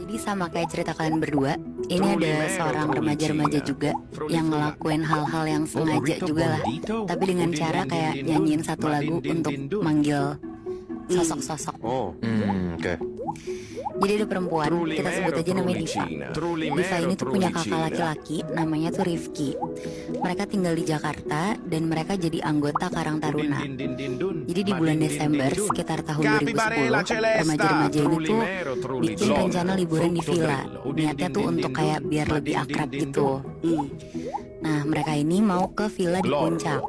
Jadi sama kayak cerita kalian berdua, ini ada seorang remaja-remaja juga yang ngelakuin hal-hal yang sengaja juga lah. Tapi dengan cara kayak nyanyiin satu lagu untuk manggil sosok-sosok. Oke. Jadi ada perempuan, kita sebut aja namanya Diva. Diva ini tuh punya kakak laki-laki, namanya tuh Rifki. Mereka tinggal di Jakarta dan mereka jadi anggota Karang Taruna. Jadi di bulan Desember sekitar tahun 2010, remaja-remaja ini tuh bikin rencana liburan di villa. Niatnya tuh untuk kayak biar lebih akrab gitu. Nah, mereka ini mau ke villa di puncak.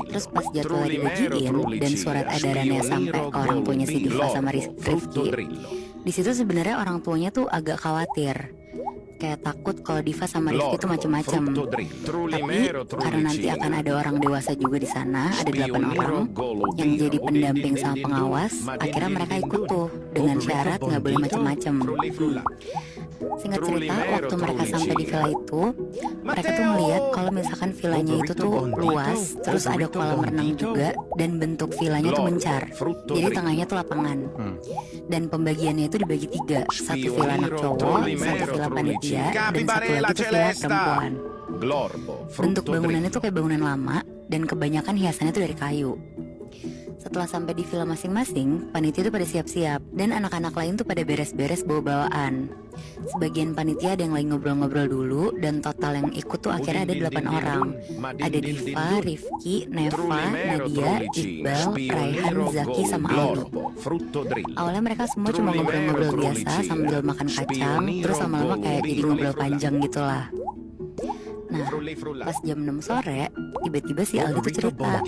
Terus pas jadwalnya dibagiin dan surat edarannya sampai ke orang tuanya si Diva sama Rifki, di situ sebenarnya orang tuanya tuh agak khawatir, kayak takut kalau Diva sama Rifki tuh macem-macem. Tapi karena nanti akan ada orang dewasa juga di sana, ada 8 orang yang jadi pendamping sama pengawas. Akhirnya mereka ikut tuh dengan syarat nggak boleh macem-macem. Singkat cerita, waktu mereka sampai di villa itu, mereka tuh ngeliat kalau misalkan villanya itu tuh luas, terus ada kolam renang juga, dan bentuk villanya tuh mencar. Jadi tengahnya tuh lapangan. Dan pembagiannya itu dibagi 3, satu villa anak cowok, satu villa panitia, dan satu lagi tuh villa perempuan. Bentuk bangunannya tuh kayak bangunan lama, dan kebanyakan hiasannya tuh dari kayu. Setelah sampai di villa masing-masing, panitia tuh pada siap-siap, dan anak-anak lain tuh pada beres-beres bawa bawaan. Sebagian panitia ada yang lagi ngobrol-ngobrol dulu, dan total yang ikut tuh akhirnya ada 8 orang. Ada Diva, Rifki, Neva, Nadia, Iqbal, Raihan, Zaki, sama Aldo. Awalnya mereka semua cuma ngobrol-ngobrol biasa sambil makan kacang, terus lama-lama kayak jadi ngobrol panjang gitu lah. Nah, pas jam 6 sore, tiba-tiba si Aldo tuh cerita.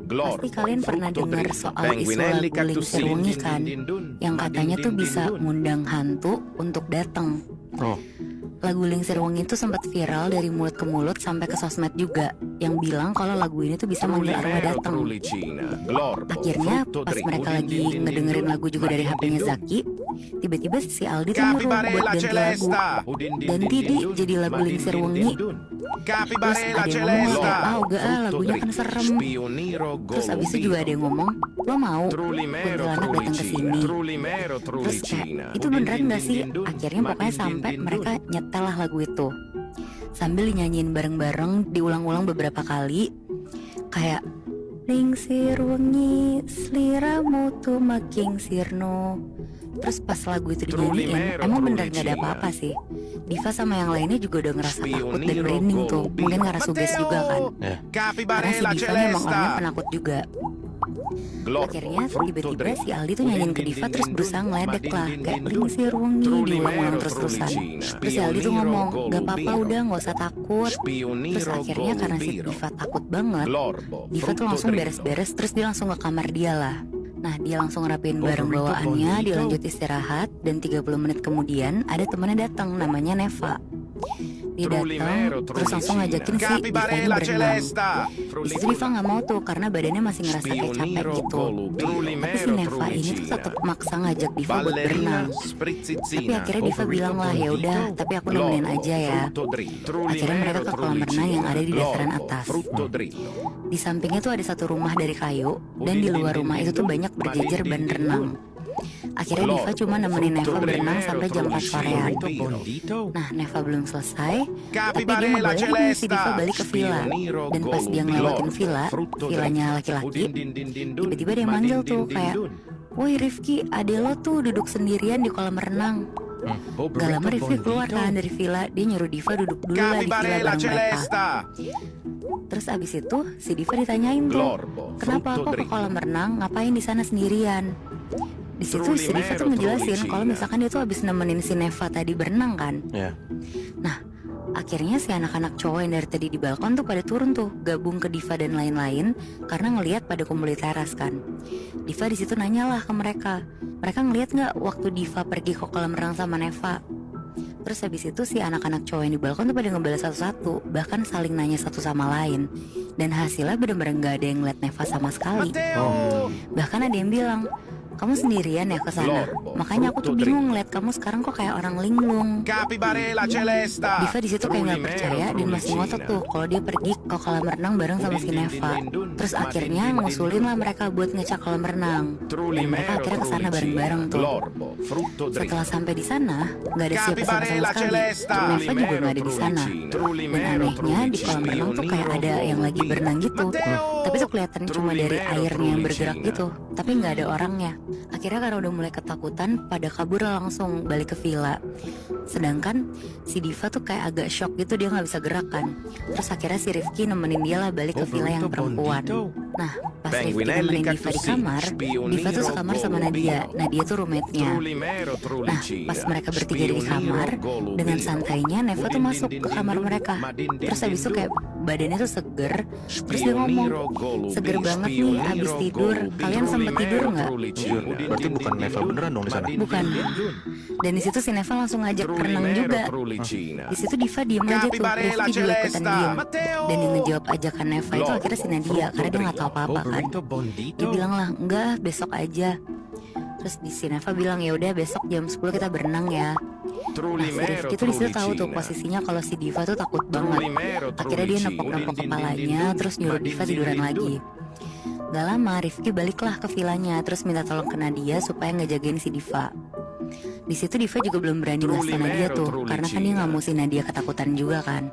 Pasti kalian pernah dengar soal isu lagu Lingsir Wengi kan, yang katanya tuh bisa ngundang hantu untuk datang. Lagu Lingsir Wengi itu sempat viral dari mulut ke mulut sampai ke sosmed juga, yang bilang kalau lagu ini tuh bisa manggil arwah datang. Akhirnya pas mereka lagi ngedengerin lagu juga dari HP-nya Zaki, tiba-tiba si Aldi tuh nyuruh buat ganti lagu. Ganti jadi lagu Lingsir Wengi. Terus ada yang ngomong kayak, udah lagunya kan serem. Terus abis itu juga ada yang ngomong, lo mau kuntilanak datang ke sini. Terus kayak, itu beneran gak sih? Akhirnya pokoknya sampai mereka nyetel lah lagu itu sambil nyanyiin bareng-bareng, diulang-ulang beberapa kali. Kayak Lingsir Wengi sliramu tuh making sirno. Terus pas lagu itu dinyanyiin, emang beneran gak ada apa-apa sih. Diva sama yang lainnya juga udah ngerasa takut dan merinding tuh. Mungkin karena suges juga kan. Karena si Diva nih emang orangnya penakut juga. Akhirnya tiba-tiba si Aldi tuh nyanyiin ke Diva terus berusaha ngeledek lah, kayak Lingsir Wengi, diulang-ulang terus-terusan. Terus si Aldi tuh ngomong, gak apa-apa udah gak usah takut. Terus akhirnya karena si Diva takut banget, Diva tuh langsung beres-beres, terus dia langsung ke kamar dia lah. Nah, dia langsung ngerapiin barang bawaannya, dilanjut istirahat, dan 30 menit kemudian ada temannya datang, namanya Neva. Dia datang, terus langsung ngajakin si Diva ini berenang. Di situ Diva nggak mau tuh, karena badannya masih ngerasa kayak capek gitu. Tapi si Neva ini tuh tetap maksa ngajak Diva buat berenang. Tapi akhirnya Diva bilang lah, ya udah, tapi aku nemenin aja ya. Akhirnya mereka ke kolam renang yang ada di dataran atas. Di sampingnya tuh ada satu rumah dari kayu, dan di luar rumah itu tuh banyak berjejer ban renang. Akhirnya Diva cuma nemenin Neva berenang sampai jam 4 sorean. Nah, Neva belum selesai, tapi dia ngebolehin si Diva balik ke villa. Dan pas dia ngelewatin villanya laki-laki, tiba-tiba dia manggil tuh kayak, woi Rifki, ade lo tuh duduk sendirian di kolam renang. Gak lama Rifki keluar kan dari villa, dia nyuruh Diva duduk dulu lah di villa bareng mereka. Terus abis itu si Diva ditanyain tuh, kenapa aku ke kolam renang, ngapain di sana sendirian? Di situ si Diva tuh ngejelasin kalau misalkan dia tuh abis nemenin si Neva tadi berenang kan. Nah, akhirnya si anak-anak cowok yang dari tadi di balkon tuh pada turun tuh, gabung ke Diva dan lain-lain karena ngelihat pada kumpul di teras kan. Diva di situ nanyalah ke mereka ngelihat nggak waktu Diva pergi ke kolam renang sama Neva. Terus habis itu si anak-anak cowok yang di balkon tuh pada ngebalas satu-satu, bahkan saling nanya satu sama lain. Dan hasilnya bener-bener gak ada yang ngeliat Neva sama sekali. Bahkan ada yang bilang, kamu sendirian ya ke sana? Makanya aku tuh bingung ngeliat kamu sekarang kok kayak orang linglung. Capibarella Celesta. Diva di situ kayak nggak percaya dan masih ngotot tuh kalau dia pergi ke kolam renang bareng sama si Neva. Terus akhirnya ngusulin lah mereka buat ngecek kolam renang. Dan mereka akhirnya kesana bareng-bareng tuh. Setelah sampai di sana, nggak ada siapa-siapa sama sekali. Neva juga nggak ada di sana. Dan anehnya di kolam renang tuh kayak ada yang lagi berenang gitu. Tapi tuh kelihatan cuma dari airnya yang bergerak gitu. Tapi nggak ada orangnya. Akhirnya karena udah mulai ketakutan, pada kabur langsung balik ke villa. Sedangkan si Diva tuh kayak agak shock gitu, dia nggak bisa gerakan. Terus akhirnya si Rifki nemenin dia lah balik ke villa yang perempuan. Nah, pas Rifki nemenin Diva di kamar, Diva tuh sekamar sama Nadia. Nadia tuh roommate-nya. Nah, pas mereka bertiga di kamar, dengan santainya Neva tuh masuk ke kamar mereka. Terus habis itu kayak badannya tuh seger. Terus dia ngomong, seger banget nih abis tidur. Kalian sempet tidur nggak? Berarti bukan Neva beneran dong di sana? Bukan. Dan di situ si Neva langsung ngajak renang juga. Di situ Diva diem aja tuh, Rifki juga ikutan diem. Dan yang ngejawab ajakan Neva itu akhirnya si Nadia, karena dia nggak tahu apa-apa kan. Dia bilang lah, enggak, besok aja. Terus si Neva bilang ya udah besok jam 10 kita berenang ya. Nah si Rifki tuh disitu tahu tuh posisinya kalau si Diva tuh takut banget. Akhirnya dia nepok-nepok kepalanya, terus nyuruh Diva tiduran lagi. Gak lama Rifki baliklah ke villanya, terus minta tolong ke Nadia supaya ngejagain si Diva. Di situ Diva juga belum berani ngasih Nadia tuh, karena kan dia nggak mau si Nadia ketakutan juga kan.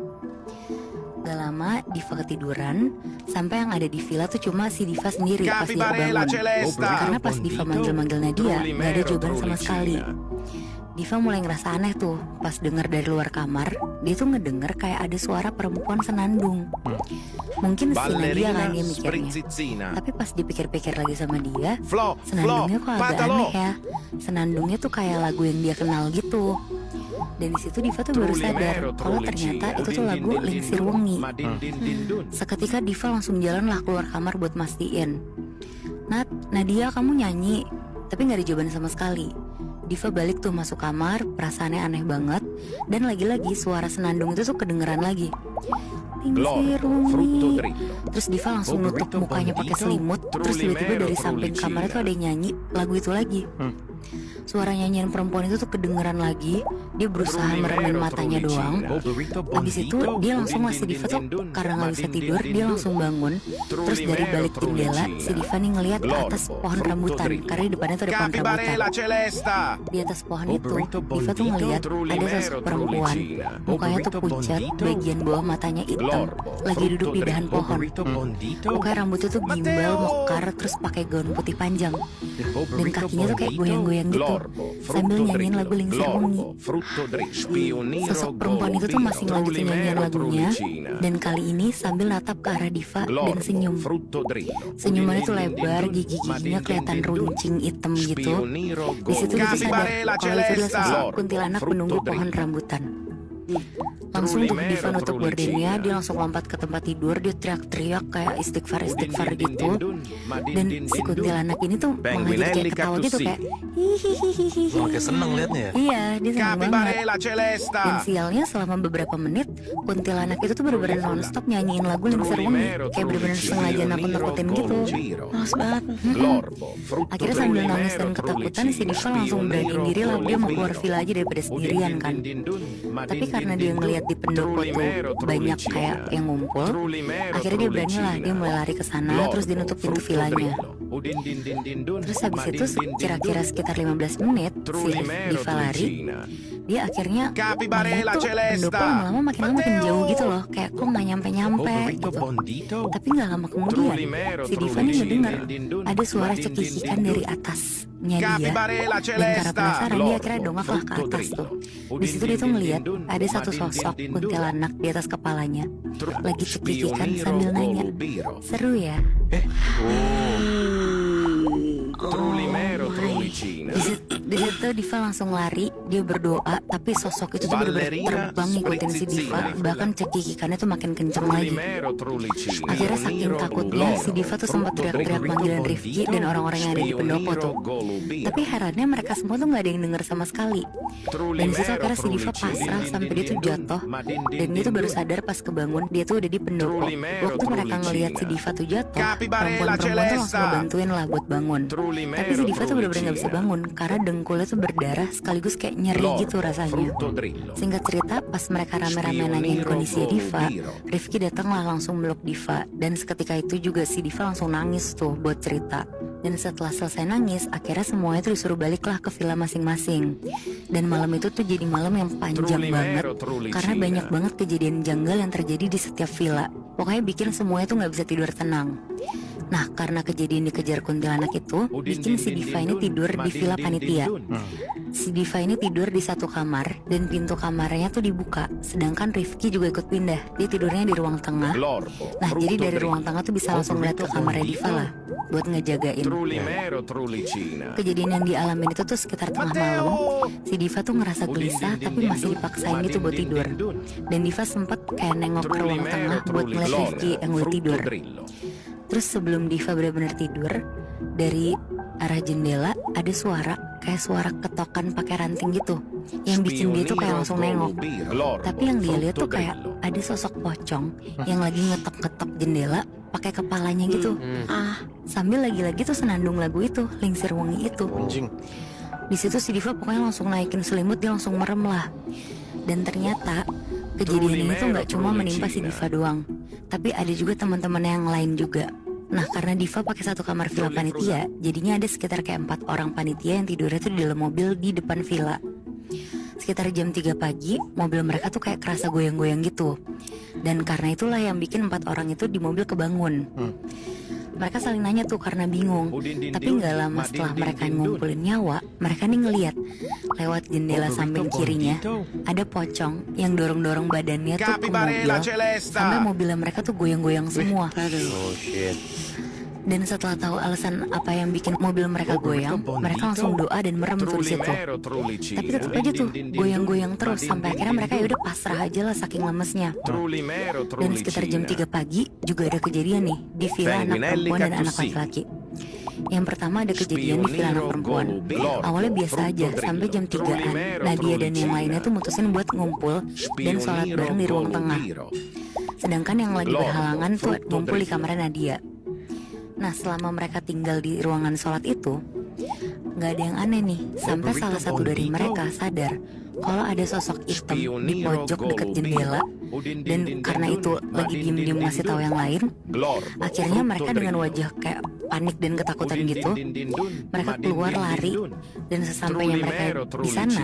Gak lama Diva ketiduran, sampai yang ada di villa tuh cuma si Diva sendiri pas dia kebangun. Karena pas Diva manggil-manggil Nadia, gak ada jawaban sama sekali. Diva mulai ngerasa aneh tuh, pas denger dari luar kamar, dia tuh ngedenger kayak ada suara perempuan senandung. Mungkin si Nadia kan dia mikirnya. Tapi pas dipikir-pikir lagi sama dia, senandungnya kok agak aneh ya. Senandungnya tuh kayak lagu yang dia kenal gitu. Dan di situ Diva tuh baru sadar kalau ternyata itu tuh lagu Lingsir Wengi. Seketika Diva langsung jalan lah keluar kamar buat mastiin. Nadia kamu nyanyi, tapi nggak ada jawaban sama sekali. Diva balik tuh masuk kamar, perasaannya aneh banget. Dan lagi-lagi suara senandung itu tuh kedengeran lagi. Lingsir Wengi. Terus Diva langsung nutup mukanya pakai selimut. Terus tiba-tiba dari samping kamar itu ada yang nyanyi lagu itu lagi. Suara nyanyian perempuan itu tuh kedengeran lagi. Dia berusaha meremin matanya doang. Habis itu dia langsung ngasih Diva tuh, karena gak bisa tidur, dia langsung bangun. Terus dari balik jendela si Diva nih ngeliat ke atas pohon rambutan, karena di depannya tuh ada pohon rambutan. Di atas pohon itu Diva tuh ngeliat ada sosok perempuan. Mukanya tuh pucat, bagian bawah matanya hitam, lagi duduk di dahan pohon. Mukanya rambutnya tuh gimbal, mekar, terus pakai gaun putih panjang. Dan kakinya tuh kayak goyang-goyang gitu sambil nyanyiin lagu Lingsir Wengi. Sosok perempuan itu tuh masih ngelanjutin nyanyian lagunya, dan kali ini sambil natap ke arah Diva dan senyum. Senyumannya tuh lebar, gigi-giginya kelihatan runcing hitam gitu. Di situ dia tuh sadar kalau itu adalah sosok kuntilanak menunggu pohon rambutan. Langsung tuh Diva nutup gordennya, dia langsung lompat ke tempat tidur, dia teriak-teriak kayak istighfar gitu. Dan si kuntilanak ini tuh malah jadi kayak ketawa gitu, kayak hihihihi. Malah kayak seneng liatnya ya? Iya, dia seneng banget. Dan sialnya selama beberapa menit, kuntilanak itu tuh bener-bener nonstop nyanyiin lagu Lingsir Wengi. Kayak bener-bener sengaja nakut-nakutin gitu. Males banget. Akhirnya sambil nangis dan ketakutan, si Diva langsung beraniin diri lah, dia mau keluar villa aja daripada sendirian kan. Tapi karena dia ngeliat di pendopo tuh banyak kayak yang ngumpul, akhirnya dia berani lah, dia mulai lari ke sana, terus dia nutup pintu villanya. Terus habis itu kira-kira sekitar 15 menit si Diva lari, dia akhirnya ngeliat tuh pendopo lama-lama makin lama makin jauh gitu loh, kayak kok nggak nyampe-nyampe gitu. Tapi nggak lama kemudian si Diva nih ngedenger ada suara cekikikan dari atasnya dia, dan karena penasaran dia akhirnya dongak lah ke atas tuh. Di situ dia tuh ngeliat ada satu sosok kuntilanak di atas kepalanya lagi cekikikan sambil nanya, seru ya? Di Di situ Diva langsung lari, dia berdoa, tapi sosok itu tuh bener-bener terbang ngikutin si Diva, bahkan cekikikannya tuh makin kenceng lagi. Akhirnya saking takutnya, si Diva tuh sempat teriak-teriak panggilan Rifki dan orang-orang yang ada di pendopo tuh. Tapi herannya mereka semua tuh nggak ada yang denger sama sekali. Dan disitu akhirnya si Diva pasrah sampai dia tuh jatuh, dan dia tuh baru sadar pas kebangun dia tuh udah di pendopo. Waktu mereka ngelihat si Diva tuh jatuh, perempuan-perempuan tuh langsung ngebantuin lah buat bangun. Tapi si Diva tuh bener-bener nggak bisa bangun karena dengkulnya tuh berdarah sekaligus kayak nyeri gitu rasanya. Singkat cerita, pas mereka rame-rame nanyain kondisi Diva, Rifki datang lah langsung meluk Diva. Dan seketika itu juga si Diva langsung nangis tuh buat cerita. Dan setelah selesai nangis, akhirnya semuanya tuh disuruh baliklah ke villa masing-masing. Dan malam itu tuh jadi malam yang panjang banget, karena banyak banget kejadian janggal yang terjadi di setiap villa. Pokoknya bikin semuanya tuh gak bisa tidur tenang. Nah, karena kejadian dikejar kuntilanak itu bikin si Diva ini tidur di villa panitia. Si Diva ini tidur di satu kamar dan pintu kamarnya tuh dibuka, sedangkan Rifki juga ikut pindah. Dia tidurnya di ruang tengah. Nah, jadi dari ruang tengah tuh bisa langsung ngeliat ke kamarnya Diva lah buat ngejagain. Kejadian yang dialamin itu tuh sekitar tengah malam. Si Diva tuh ngerasa gelisah tapi masih dipaksain gitu buat tidur. Dan Diva sempet kayak nengok ke ruang tengah buat ngeliat Rifki yang udah tidur. Terus sebelum Diva benar-benar tidur, dari arah jendela ada suara kayak suara ketokan pakai ranting gitu, yang bikin dia tuh kayak langsung nengok. Tapi yang dia lihat tuh kayak ada sosok pocong yang lagi ngetok-ngetok jendela pakai kepalanya gitu. Sambil lagi-lagi tuh senandung lagu itu, Lingsir Wengi itu. Di situ si Diva pokoknya langsung naikin selimut, dia langsung merem lah. Dan ternyata kejadian ini tuh nggak cuma menimpa si Diva doang, tapi ada juga teman-teman yang lain juga. Nah, karena Diva pakai satu kamar villa panitia, jadinya ada sekitar kayak 4 orang panitia yang tidurnya tuh di dalam mobil di depan villa. Sekitar jam 3 pagi, mobil mereka tuh kayak kerasa goyang-goyang gitu. Dan karena itulah yang bikin 4 orang itu di mobil kebangun. Mereka saling nanya tuh karena bingung. Tapi gak lama setelah mereka ngumpulin nyawa, mereka nih ngeliat lewat jendela samping kirinya ada pocong yang dorong-dorong badannya tuh ke mobil, sampai mobilnya mereka tuh goyang-goyang semua. Dan setelah tahu alasan apa yang bikin mobil mereka goyang, mereka langsung doa dan merem tuh di situ. Tapi tetap aja tuh goyang-goyang terus sampai akhirnya mereka ya udah pasrah aja lah saking lemesnya. Dan sekitar jam 3 pagi juga ada kejadian nih di villa anak perempuan dan anak laki-laki. Yang pertama ada kejadian di villa anak perempuan. Awalnya biasa aja sampai jam 3-an. Nadia dan yang lainnya tuh mutusin buat ngumpul dan sholat bareng di ruang tengah. Sedangkan yang lagi berhalangan tuh ngumpul di kamarnya Nadia. Nah, selama mereka tinggal di ruangan sholat itu, nggak ada yang aneh nih. Sampai salah satu dari mereka sadar kalau ada sosok hitam di pojok dekat jendela. Dan karena itu lagi diem-diem ngasih tahu yang lain, akhirnya mereka dengan wajah kayak panik dan ketakutan gitu, mereka keluar lari. Dan sesampainya mereka di sana,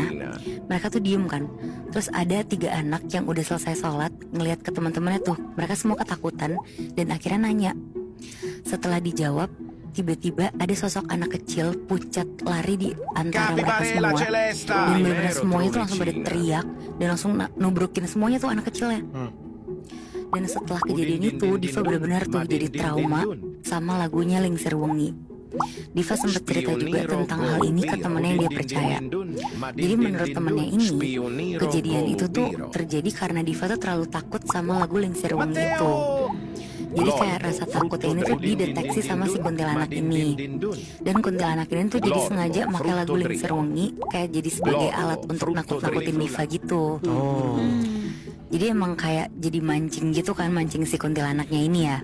mereka tuh diem kan. Terus ada 3 anak yang udah selesai sholat ngelihat ke teman-temannya tuh, mereka semua ketakutan dan akhirnya nanya. Setelah dijawab, tiba-tiba ada sosok anak kecil pucat lari di antara mereka semua. Dan benar-benar semuanya tuh langsung pada teriak dan langsung nubrukin semuanya tuh anak kecilnya. Dan setelah kejadian itu, Diva benar-benar tuh jadi trauma sama lagunya Lingsir Wengi. Diva sempat cerita juga tentang hal ini ke temennya yang dia percaya. Jadi menurut temennya ini, kejadian itu tuh terjadi karena Diva tuh terlalu takut sama lagu Lingsir Wengi itu. Jadi kayak rasa takutnya ini tuh dideteksi sama si kuntilanak ini. Dan kuntilanak ini tuh jadi sengaja pakai lagu Lingsir Wengi kayak jadi sebagai alat untuk nakut-nakutin Diva gitu. Jadi emang kayak jadi mancing gitu kan, mancing si kuntilanaknya ini ya.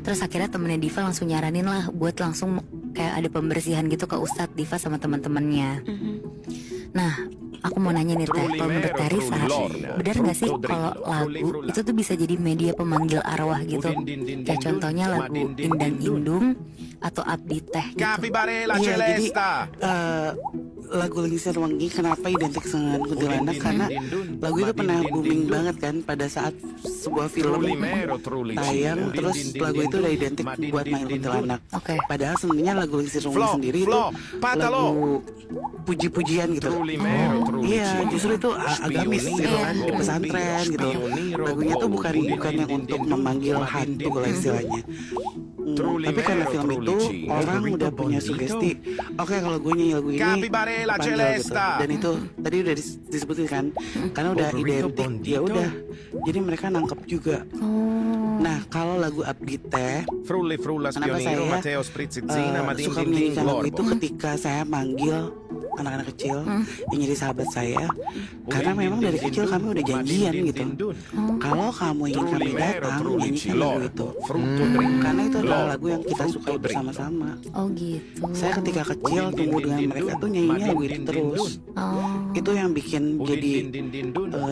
Terus akhirnya temennya Diva langsung nyaranin lah buat langsung kayak ada pembersihan gitu ke Ustadz Diva sama teman-temannya. Nah, aku mau nanya nih Teh, kalau menurut Teresa, benar nggak sih kalau lagu itu tuh bisa jadi media pemanggil arwah gitu? Kayak contohnya lagu Indang Indung atau Abdi Teh gitu. Iya, jadi lagu Lingsir Wengi kenapa identik dengan kuntilanak? Karena lagu itu pernah booming banget kan pada saat sebuah film tayang, terus lagu itu udah identik buat main kuntilanak. Padahal sebenarnya lagu Lingsir Wengi sendiri itu lagu puji-pujian gitu. Iya, justru itu agamis gitu kan, di pesantren gitu. Lagunya tuh bukan yang untuk memanggil hantu lah istilahnya. Tapi karena film itu orang udah punya sugesti, oke kalau gue nyanyi lagu ini Capibarella panggil gitu. Celesta. Dan itu tadi udah disebutin kan, karena udah identik, ya udah. Jadi mereka nangkep juga. Nah kalau lagu Upbeat teh, Frulli Frulla kenapa Spioniro, saya Matteo Sprizzina, Madin suka Din Din menyanyikan lagu itu Glorbo. ketika saya manggil anak-anak kecil yang jadi sahabat saya, karena memang dari kecil kami udah janjian gitu. Kalau kamu ingin kami datang, nyanyikan lagu itu. Karena itu adalah lagu yang kita sukai bersama-sama. Oh gitu. Saya ketika kecil tumbuh dengan mereka tuh nyanyinya lagu itu terus. Itu yang bikin jadi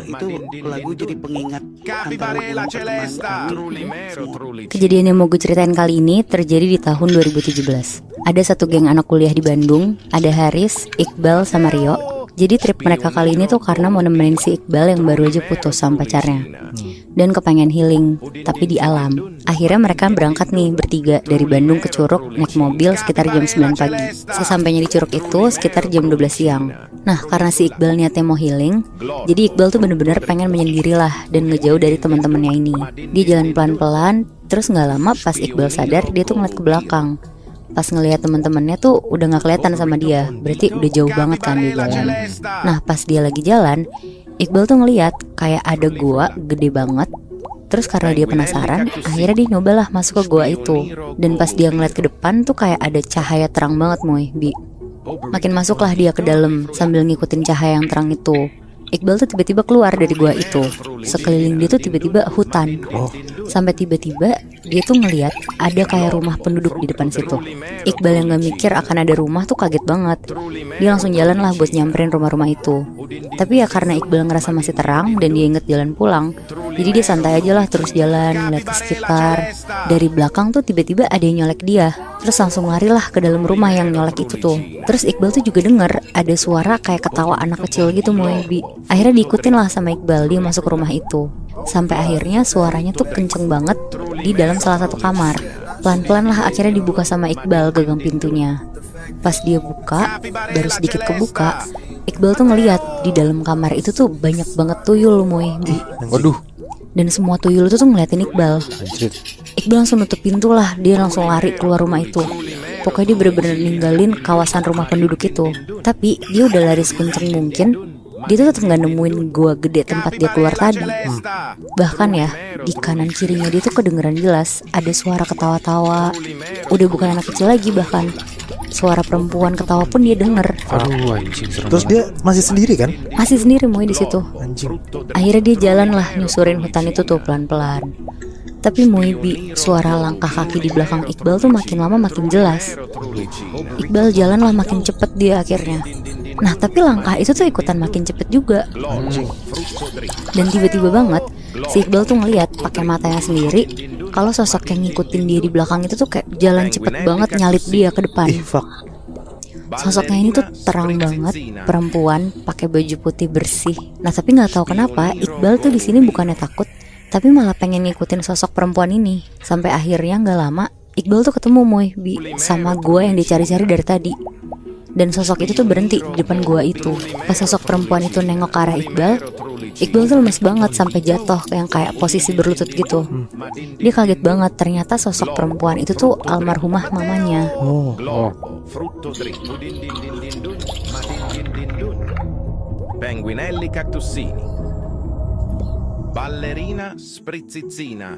itu lagu jadi pengingat antara Capibarella guru teman Celesta. kami Trullimero semua. Trulli. Kejadian yang mau gue ceritain kali ini terjadi di tahun 2017. Ada satu geng anak kuliah di Bandung, ada Haris, Iqbal, sama Rio. Jadi trip mereka kali ini tuh karena mau nemenin si Iqbal yang baru aja putus sama pacarnya dan kepengen healing, tapi di alam. Akhirnya mereka berangkat nih bertiga dari Bandung ke Curug naik mobil sekitar jam 9 pagi. Sesampainya di Curug itu sekitar jam 12 siang. Nah karena si Iqbal niatnya mau healing, jadi Iqbal tuh bener-bener pengen menyendiri lah dan ngejauh dari teman-temannya ini. Dia jalan pelan-pelan, terus nggak lama pas Iqbal sadar dia tuh ngeliat ke belakang. Pas ngelihat teman-temannya tuh udah nggak kelihatan sama dia, berarti udah jauh banget kan dia jalan. Nah pas dia lagi jalan, Iqbal tuh ngelihat kayak ada gua gede banget. Terus karena dia penasaran, akhirnya dia nyobalah masuk ke gua itu. Dan pas dia ngeliat ke depan tuh kayak ada cahaya terang banget Bi. Makin masuklah dia ke dalam sambil ngikutin cahaya yang terang itu. Iqbal tuh tiba-tiba keluar dari gua itu. Sekeliling dia tuh tiba-tiba hutan. Sampai tiba-tiba dia tuh ngeliat ada kayak rumah penduduk di depan situ. Iqbal yang gak mikir akan ada rumah tuh kaget banget. Dia langsung jalan lah buat nyamperin rumah-rumah itu. Tapi ya karena Iqbal ngerasa masih terang dan dia inget jalan pulang, jadi dia santai aja lah terus jalan ngeliat ke sekitar. Dari belakang tuh tiba-tiba ada yang nyolek dia. Terus langsung lari lah ke dalam rumah yang nyolek itu tuh. Terus Iqbal tuh juga denger ada suara kayak ketawa anak kecil gitu Bi. Akhirnya diikutin lah sama Iqbal, dia masuk ke rumah itu. Sampai akhirnya suaranya tuh kenceng banget di dalam salah satu kamar. Pelan-pelan lah akhirnya dibuka sama Iqbal gagang pintunya. Pas dia buka, baru sedikit kebuka, Iqbal tuh ngeliat di dalam kamar itu tuh banyak banget tuyul Bi. Waduh, Dan semua tuyul itu tuh ngeliatin Iqbal. anjir. Iqbal langsung nutup pintu lah, dia langsung lari keluar rumah itu. Pokoknya dia bener-bener ninggalin kawasan rumah penduduk itu. Tapi dia udah lari sekenceng mungkin. Dia tuh tetap gak nemuin gua gede tempat dia keluar tadi. Bahkan ya, di kanan kirinya dia tuh kedengeran jelas ada suara ketawa-tawa. Udah bukan anak kecil lagi bahkan. Suara perempuan ketawa pun dia denger. Aduh anjing serem. Terus dia masih sendiri kan? Masih sendiri di situ. Anjing. Akhirnya dia jalan lah nyusurin hutan itu tuh pelan-pelan. Tapi Bi, suara langkah kaki di belakang Iqbal tuh makin lama makin jelas. Iqbal jalan lah makin cepet dia akhirnya. Nah tapi langkah itu tuh ikutan makin cepet juga. Dan tiba-tiba banget si Iqbal tuh ngeliat pakai matanya sendiri kalau sosok yang ngikutin dia di belakang itu tuh kayak jalan cepet banget nyalip dia ke depan. Ih fuck. Sosoknya ini tuh terang banget, perempuan pakai baju putih bersih. Nah tapi nggak tahu kenapa Iqbal tuh di sini bukannya takut, tapi malah pengen ngikutin sosok perempuan ini. Sampai akhirnya nggak lama Iqbal tuh ketemu Bi sama gua yang dicari-cari dari tadi. Dan sosok itu tuh berhenti di depan gua itu. Pas sosok perempuan itu nengok ke arah Iqbal tuh lemes banget sampai jatuh yang kayak posisi berlutut gitu. Dia kaget banget, ternyata sosok perempuan itu tuh almarhumah mamanya. Oh. Frutto dritto din din din din dun, ma din din din dun. Penguinelli cactussini. Ballerina sprizzizzina,